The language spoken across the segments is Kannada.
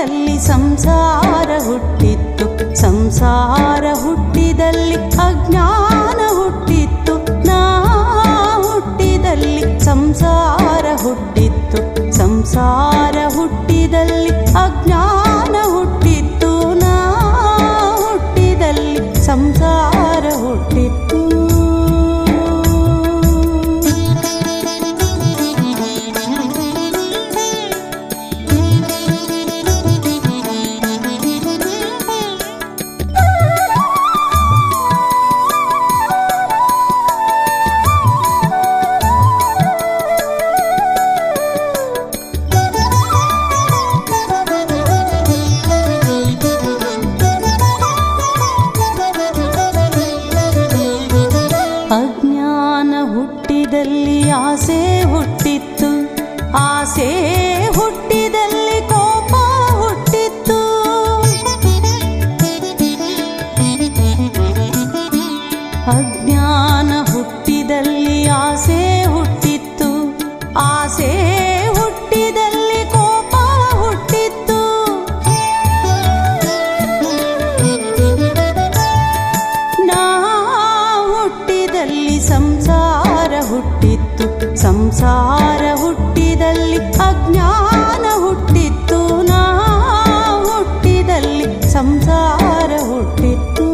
ಹುಟ್ಟಿದಲ್ಲಿ ಸಂಸಾರ ಹುಟ್ಟಿತ್ತು, ಸಂಸಾರ ಹುಟ್ಟಿದಲ್ಲಿ ಅಜ್ಞಾನ ಹುಟ್ಟಿತ್ತು. ನಾ ಹುಟ್ಟಿದಲ್ಲಿ ಸಂಸಾರ ಹುಟ್ಟಿತ್ತು, ಸಂಸಾರ ಹುಟ್ಟಿದಲ್ಲಿ ಅಜ್ಞಾನ ಹುಟ್ಟಿತ್ತು. ನಾ ಹುಟ್ಟಿದಲ್ಲಿ ಸಂಸಾರ ಹುಟ್ಟಿತ್ತು. ಅಜ್ಞಾನ ಹುಟ್ಟಿದಲ್ಲಿ ಆಸೆ ಹುಟ್ಟಿತ್ತು, ಆಸೆ ಹುಟ್ಟಿದಲ್ಲಿ ಕೋಪ ಹುಟ್ಟಿತ್ತು. ಅಜ್ಞಾನ ಹುಟ್ಟಿದಲ್ಲಿ ಆಸೆ ಹುಟ್ಟಿತ್ತು, ಆಸೆ ಹುಟ್ಟಿದಲ್ಲಿ ಕೋಪ ಹುಟ್ಟಿತ್ತು. ನಾ ಹುಟ್ಟಿದಲ್ಲಿ ಸಂಸಾರ ಹುಟ್ಟಿತ್ತು, ಸಂಸಾರ ಹುಟ್ಟಿದಲ್ಲಿ ಅಜ್ಞಾನ ಹುಟ್ಟಿತ್ತು. ನಾ ಹುಟ್ಟಿದಲ್ಲಿ ಸಂಸಾರ ಹುಟ್ಟಿತ್ತು.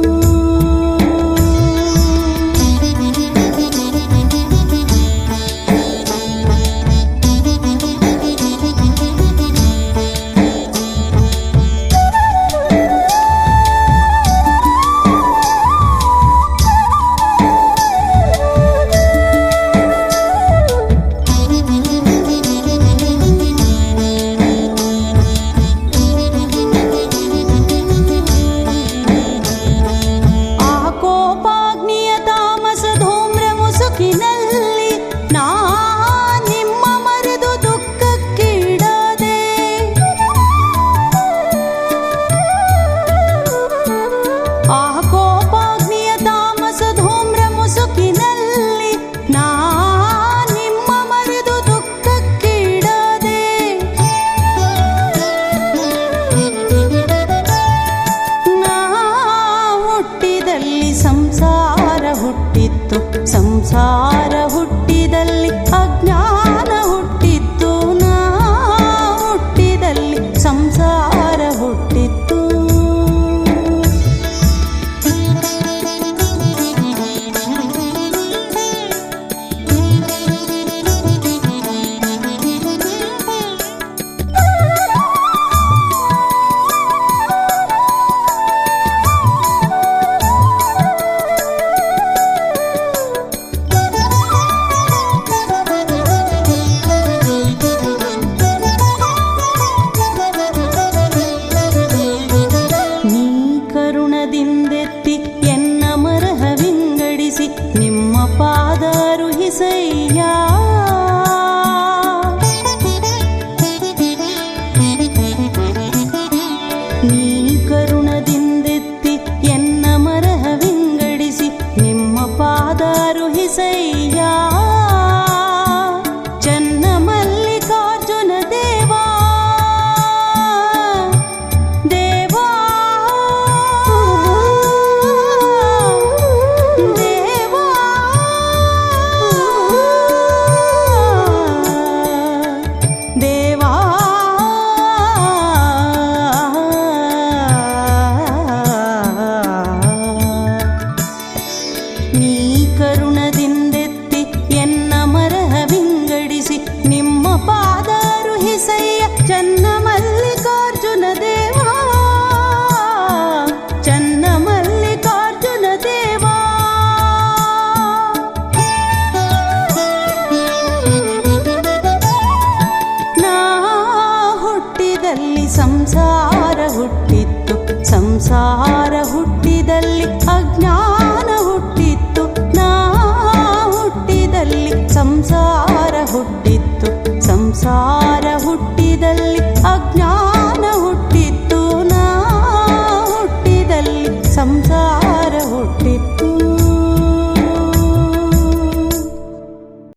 ಸಂಸಾರ ಹುಟ್ಟಿತ್ತು, ಸಂಸಾರ ಹುಟ್ಟಿದಲ್ಲಿ ಅಜ್ಞಾನ ಹುಟ್ಟಿತ್ತು. ನಾ ಹುಟ್ಟಿದಲ್ಲಿ ಸಂಸಾರ ಹುಟ್ಟಿತ್ತು. ಕರುಣದಿಂದೆತ್ತಿ ಎನ್ನ ಮರಹ ವಿಂಗಡಿಸಿ ನಿಮ್ಮ ಪಾದರುಹಿಸಯ್ಯ. ನೀ ಕರುಣದಿಂದೆತ್ತಿ ಎನ್ನ ಮರಹ ವಿಂಗಡಿಸಿ ನಿಮ್ಮ ಪಾದರುಹಿಸಯ್ಯ. ಚನ್ನ ಮಲ್ಲಿಕಾರ್ಜುನ ದೇವಾ ಕರುಣದಿಂದೆತ್ತಿ ಎನ್ನ ಮರಹ ವಿಂಗಡಿಸಿ ನಿಮ್ಮ ಪಾದರುಹಿಸಯ್ಯ. ಚನ್ನ ಮಲ್ಲಿಕಾರ್ಜುನ ದೇವಾ, ಚನ್ನ ಮಲ್ಲಿಕಾರ್ಜುನ ದೇವಾ. ನಾ ಹುಟ್ಟಿದಲ್ಲಿ ಸಂಸಾರ ಹುಟ್ಟಿತ್ತು, ಸಂಸಾರ ಹುಟ್ಟಿದಲ್ಲಿ ಅಜ್ಞಾನ ಹುಟ್ಟಿತ್ತು. ನಾ ಹುಟ್ಟಿದಲ್ಲಿ ಸಂಸಾರ ಹುಟ್ಟಿತ್ತು, ಸಂಸಾರ